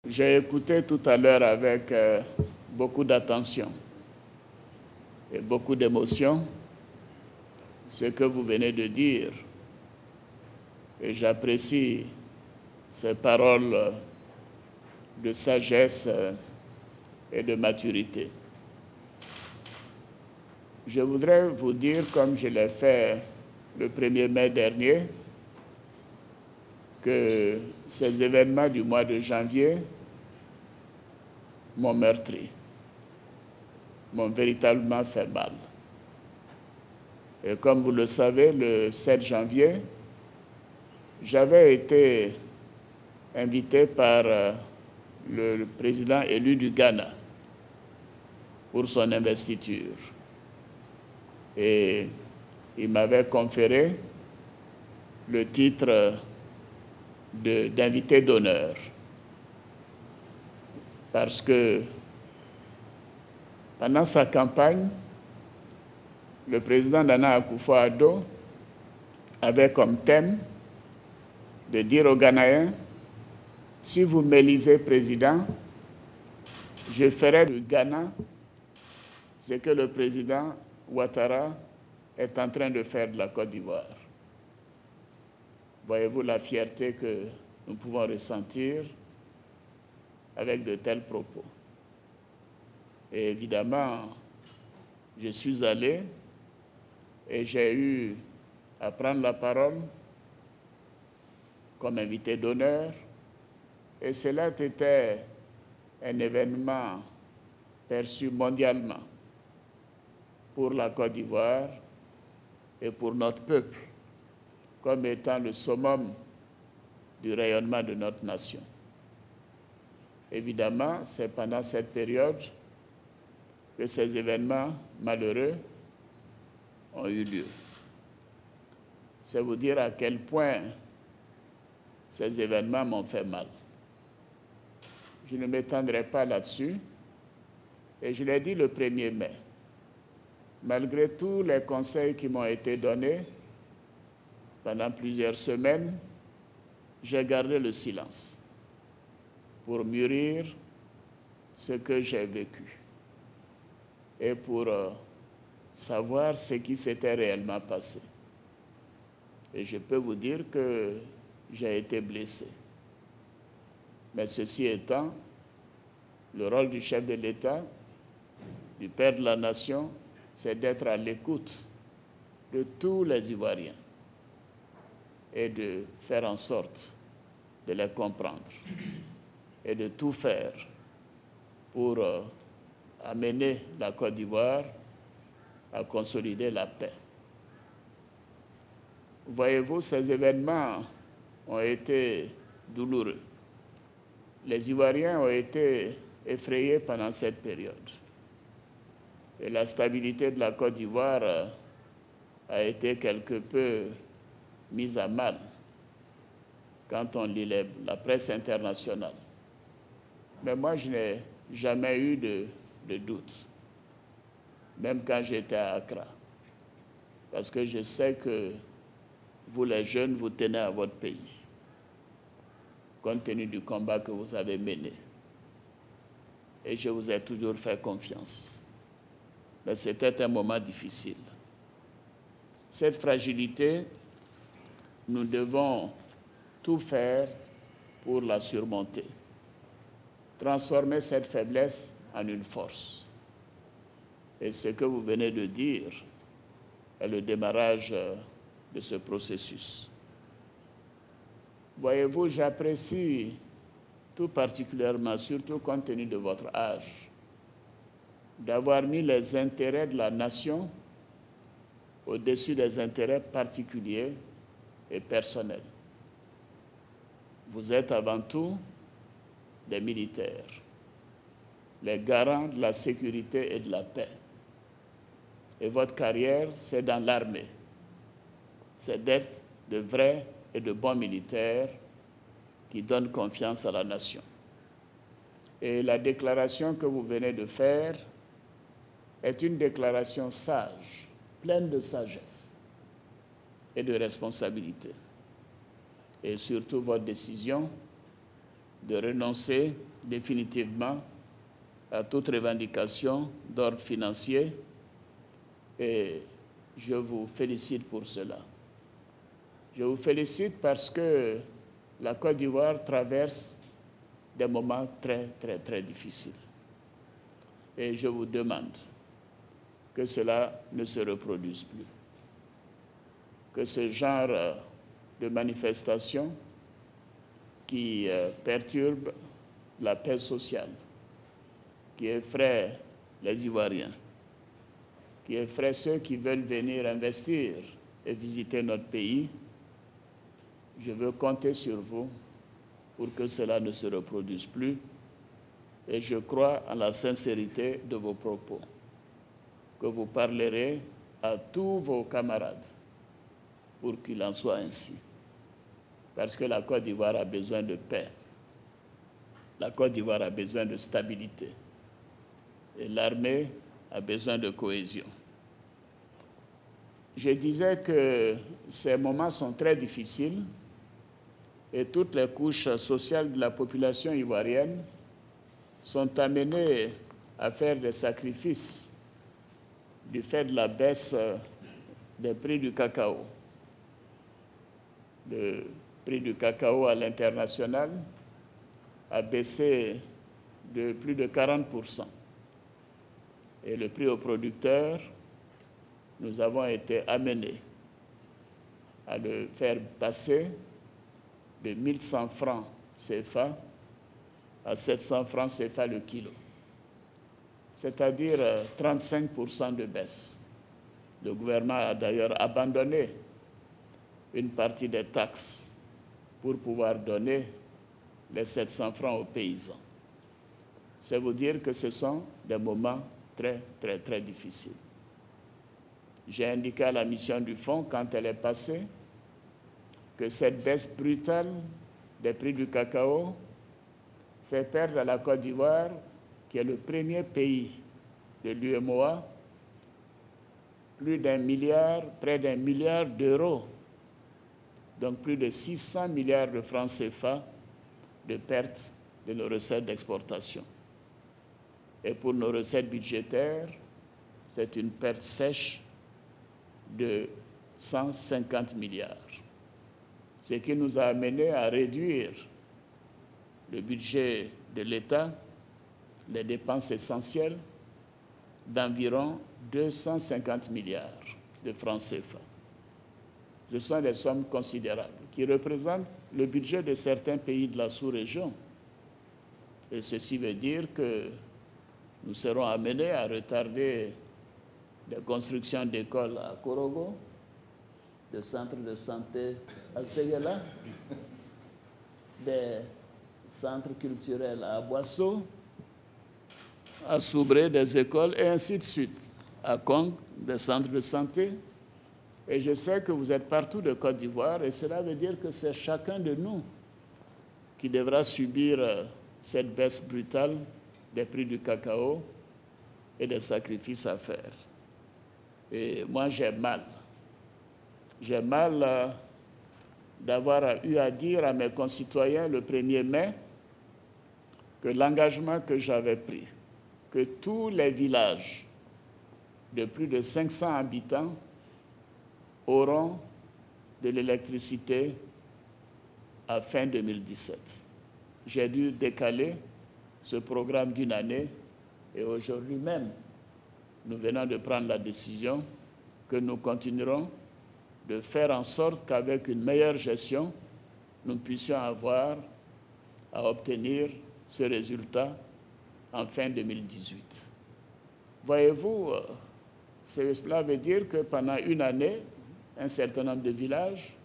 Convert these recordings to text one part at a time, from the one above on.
J'ai écouté tout à l'heure avec beaucoup d'attention et beaucoup d'émotion ce que vous venez de dire. Et j'apprécie ces paroles de sagesse et de maturité. Je voudrais vous dire, comme je l'ai fait le 1er mai dernier, que ces événements du mois de janvier m'ont meurtri, m'ont véritablement fait mal. Et comme vous le savez, le 7 janvier, j'avais été invité par le président élu du Ghana pour son investiture. Et il m'avait conféré le titre d'invité d'honneur. Parce que pendant sa campagne, le président Nana Akufo-Addo avait comme thème de dire aux Ghanéens, si vous m'élisez président, je ferai du Ghana ce que le président Ouattara est en train de faire de la Côte d'Ivoire. Voyez-vous la fierté que nous pouvons ressentir avec de tels propos. Et évidemment, je suis allé et j'ai eu à prendre la parole comme invité d'honneur. Et cela était un événement perçu mondialement pour la Côte d'Ivoire et pour notre peuple, comme étant le summum du rayonnement de notre nation. Évidemment, c'est pendant cette période que ces événements malheureux ont eu lieu. C'est vous dire à quel point ces événements m'ont fait mal. Je ne m'étendrai pas là-dessus, et je l'ai dit le 1er mai. Malgré tous les conseils qui m'ont été donnés pendant plusieurs semaines, j'ai gardé le silence pour mûrir ce que j'ai vécu et pour savoir ce qui s'était réellement passé. Et je peux vous dire que j'ai été blessé. Mais ceci étant, le rôle du chef de l'État, du père de la nation, c'est d'être à l'écoute de tous les Ivoiriens et de faire en sorte de les comprendre et de tout faire pour amener la Côte d'Ivoire à consolider la paix. Voyez-vous, ces événements ont été douloureux. Les Ivoiriens ont été effrayés pendant cette période. Et la stabilité de la Côte d'Ivoire a été quelque peu mise à mal quand on lit la presse internationale. Mais moi, je n'ai jamais eu de doute, même quand j'étais à Accra, parce que je sais que vous, les jeunes, vous tenez à votre pays, compte tenu du combat que vous avez mené. Et je vous ai toujours fait confiance. Mais c'était un moment difficile. Cette fragilité, nous devons tout faire pour la surmonter. Transformer cette faiblesse en une force. Et ce que vous venez de dire est le démarrage de ce processus. Voyez-vous, j'apprécie tout particulièrement, surtout compte tenu de votre âge, d'avoir mis les intérêts de la nation au-dessus des intérêts particuliers et personnels. Vous êtes avant tout des militaires, les garants de la sécurité et de la paix. Et votre carrière, c'est dans l'armée. C'est d'être de vrais et de bons militaires qui donnent confiance à la nation. Et la déclaration que vous venez de faire est une déclaration sage, pleine de sagesse et de responsabilité. Et surtout, votre décision de renoncer définitivement à toute revendication d'ordre financier et je vous félicite pour cela. Je vous félicite parce que la Côte d'Ivoire traverse des moments très, très, très difficiles. Et je vous demande que cela ne se reproduise plus. Que ce genre de manifestations qui perturbent la paix sociale, qui effraient les Ivoiriens, qui effraient ceux qui veulent venir investir et visiter notre pays, je veux compter sur vous pour que cela ne se reproduise plus. Et je crois en la sincérité de vos propos, que vous parlerez à tous vos camarades pour qu'il en soit ainsi. Parce que la Côte d'Ivoire a besoin de paix. La Côte d'Ivoire a besoin de stabilité. Et l'armée a besoin de cohésion. Je disais que ces moments sont très difficiles et toutes les couches sociales de la population ivoirienne sont amenées à faire des sacrifices du fait de la baisse des prix du cacao. Le prix du cacao à l'international a baissé de plus de 40%. Et le prix aux producteurs, nous avons été amenés à le faire passer de 1100 francs CFA à 700 francs CFA le kilo, c'est-à-dire 35% de baisse. Le gouvernement a d'ailleurs abandonné une partie des taxes pour pouvoir donner les 700 francs aux paysans. C'est vous dire que ce sont des moments très, très, très difficiles. J'ai indiqué à la mission du Fonds, quand elle est passée, que cette baisse brutale des prix du cacao fait perdre à la Côte d'Ivoire, qui est le premier pays de l'UEMOA, plus d'1 milliard, près d'1 milliard d'euros, donc plus de 600 milliards de francs CFA de perte de nos recettes d'exportation. Et pour nos recettes budgétaires, c'est une perte sèche de 150 milliards. Ce qui nous a amené à réduire le budget de l'État, les dépenses essentielles, d'environ 250 milliards de francs CFA. Ce sont des sommes considérables qui représentent le budget de certains pays de la sous-région. Et ceci veut dire que nous serons amenés à retarder des constructions d'écoles à Korogo, de centres de santé à Séguéla, des centres culturels à Boisseau, à Soubré, des écoles, et ainsi de suite. À Kong, des centres de santé. Et je sais que vous êtes partout de Côte d'Ivoire, et cela veut dire que c'est chacun de nous qui devra subir cette baisse brutale des prix du cacao et des sacrifices à faire. Et moi, j'ai mal. J'ai mal d'avoir eu à dire à mes concitoyens le 1er mai que l'engagement que j'avais pris, que tous les villages de plus de 500 habitants auront de l'électricité à fin 2017. J'ai dû décaler ce programme d'une année et aujourd'hui même, nous venons de prendre la décision que nous continuerons de faire en sorte qu'avec une meilleure gestion, nous puissions avoir à obtenir ce résultat en fin 2018. Voyez-vous, cela veut dire que pendant une année, un certain nombre de villages,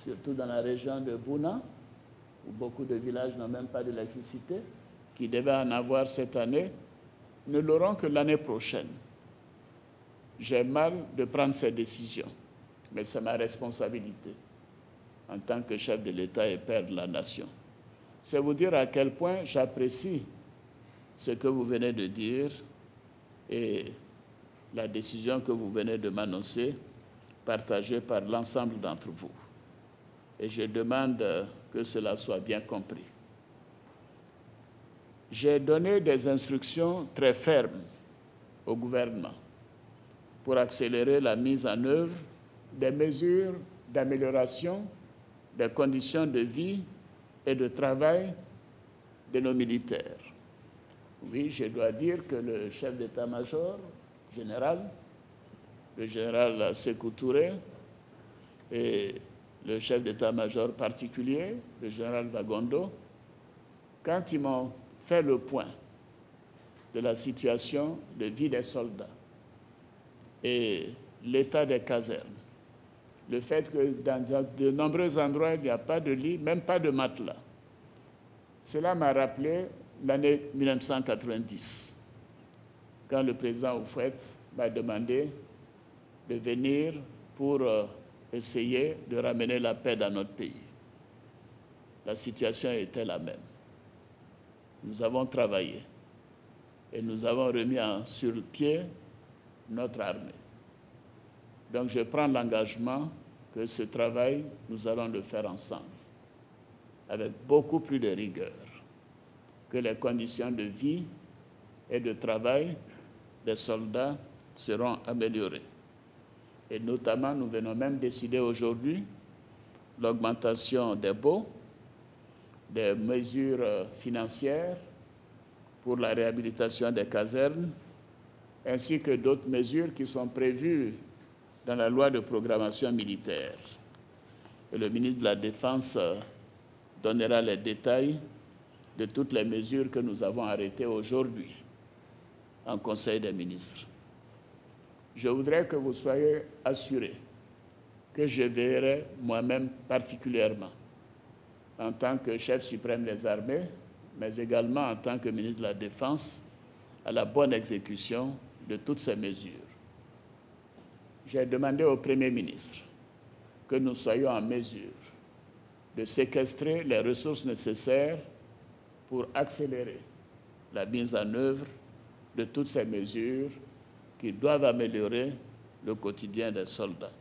surtout dans la région de Bouna, où beaucoup de villages n'ont même pas d'électricité, qui devaient en avoir cette année, ne l'auront que l'année prochaine. J'ai mal de prendre cette décision, mais c'est ma responsabilité en tant que chef de l'État et père de la nation. C'est vous dire à quel point j'apprécie ce que vous venez de dire et la décision que vous venez de m'annoncer, partagée par l'ensemble d'entre vous. et je demande que cela soit bien compris. J'ai donné des instructions très fermes au gouvernement pour accélérer la mise en œuvre des mesures d'amélioration des conditions de vie et de travail de nos militaires. Oui, je dois dire que le chef d'état-major général, le général Sékou Touré, et le chef d'état-major particulier, le général Bagondo, quand ils m'ont fait le point de la situation de vie des soldats et l'état des casernes, le fait que dans de nombreux endroits, il n'y a pas de lit, même pas de matelas. Cela m'a rappelé l'année 1990, quand le président Houphouët m'a demandé de venir pour essayer de ramener la paix dans notre pays. La situation était la même. Nous avons travaillé et nous avons remis sur le pied notre armée. Donc je prends l'engagement que ce travail, nous allons le faire ensemble, avec beaucoup plus de rigueur, que les conditions de vie et de travail des soldats seront améliorées. Et notamment, nous venons même décider aujourd'hui l'augmentation des baux, des mesures financières pour la réhabilitation des casernes, ainsi que d'autres mesures qui sont prévues dans la loi de programmation militaire. Et le ministre de la Défense donnera les détails de toutes les mesures que nous avons arrêtées aujourd'hui en Conseil des ministres. Je voudrais que vous soyez assurés que je veillerai moi-même particulièrement en tant que chef suprême des armées, mais également en tant que ministre de la Défense, à la bonne exécution de toutes ces mesures. J'ai demandé au Premier ministre que nous soyons en mesure de séquestrer les ressources nécessaires pour accélérer la mise en œuvre de toutes ces mesures qui doivent améliorer le quotidien des soldats.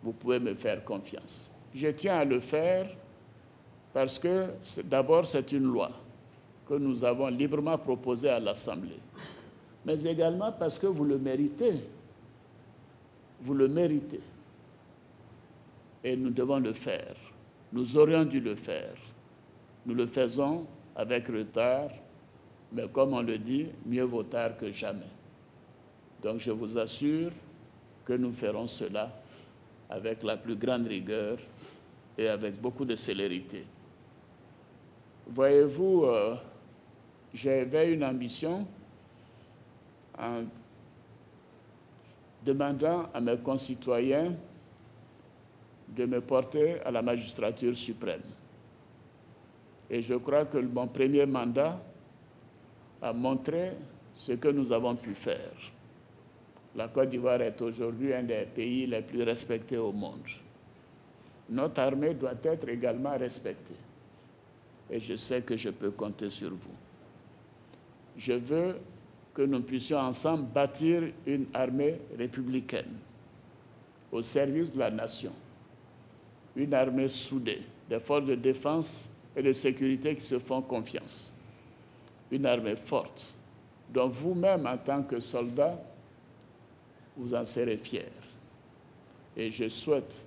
Vous pouvez me faire confiance. Je tiens à le faire parce que d'abord c'est une loi que nous avons librement proposée à l'Assemblée, mais également parce que vous le méritez. Vous le méritez. Et nous devons le faire. Nous aurions dû le faire. Nous le faisons avec retard, mais comme on le dit, mieux vaut tard que jamais. Donc je vous assure que nous ferons cela avec la plus grande rigueur et avec beaucoup de célérité. Voyez-vous, j'avais une ambition en demandant à mes concitoyens de me porter à la magistrature suprême. Et je crois que mon premier mandat a montré ce que nous avons pu faire. La Côte d'Ivoire est aujourd'hui un des pays les plus respectés au monde. Notre armée doit être également respectée. Et je sais que je peux compter sur vous. Je veux que nous puissions ensemble bâtir une armée républicaine au service de la nation. Une armée soudée, des forces de défense et de sécurité qui se font confiance. Une armée forte, dont vous-même, en tant que soldat, vous en serez fiers. Et je souhaite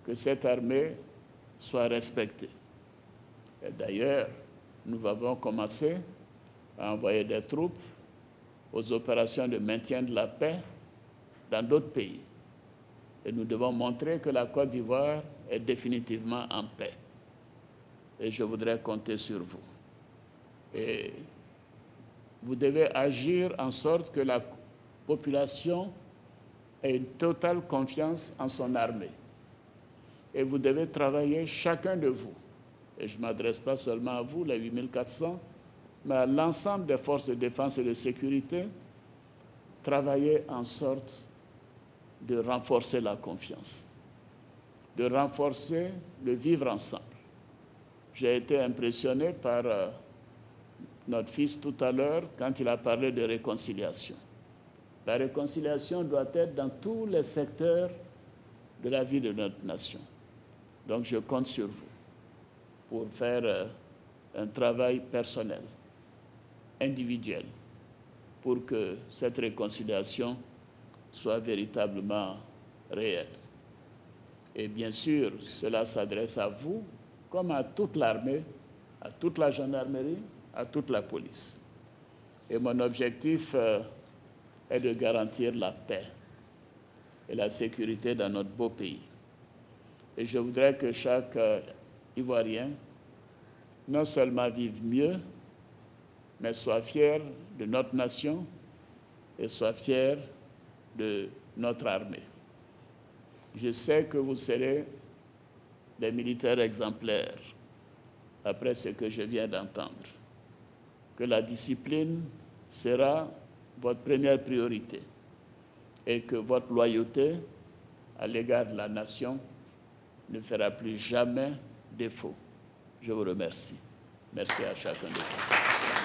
que cette armée soit respectée. Et d'ailleurs, nous avons commencé à envoyer des troupes aux opérations de maintien de la paix dans d'autres pays. Et nous devons montrer que la Côte d'Ivoire est définitivement en paix. Et je voudrais compter sur vous. Et vous devez agir en sorte que la population ait une totale confiance en son armée. Et vous devez travailler, chacun de vous, et je ne m'adresse pas seulement à vous, les 8400, mais à l'ensemble des forces de défense et de sécurité, travailler en sorte de renforcer la confiance, de renforcer le vivre ensemble. J'ai été impressionné par notre fils tout à l'heure quand il a parlé de réconciliation. La réconciliation doit être dans tous les secteurs de la vie de notre nation. Donc je compte sur vous pour faire un travail personnel, individuel, pour que cette réconciliation soit véritablement réelle. Et bien sûr, cela s'adresse à vous, comme à toute l'armée, à toute la gendarmerie, à toute la police. Et mon objectif est de garantir la paix et la sécurité dans notre beau pays. Et je voudrais que chaque Ivoirien non seulement vive mieux, mais soit fier de notre nation et soit fier de notre armée. Je sais que vous serez des militaires exemplaires, après ce que je viens d'entendre, que la discipline sera votre première priorité et que votre loyauté à l'égard de la nation ne fera plus jamais défaut. Je vous remercie. Merci à chacun de vous.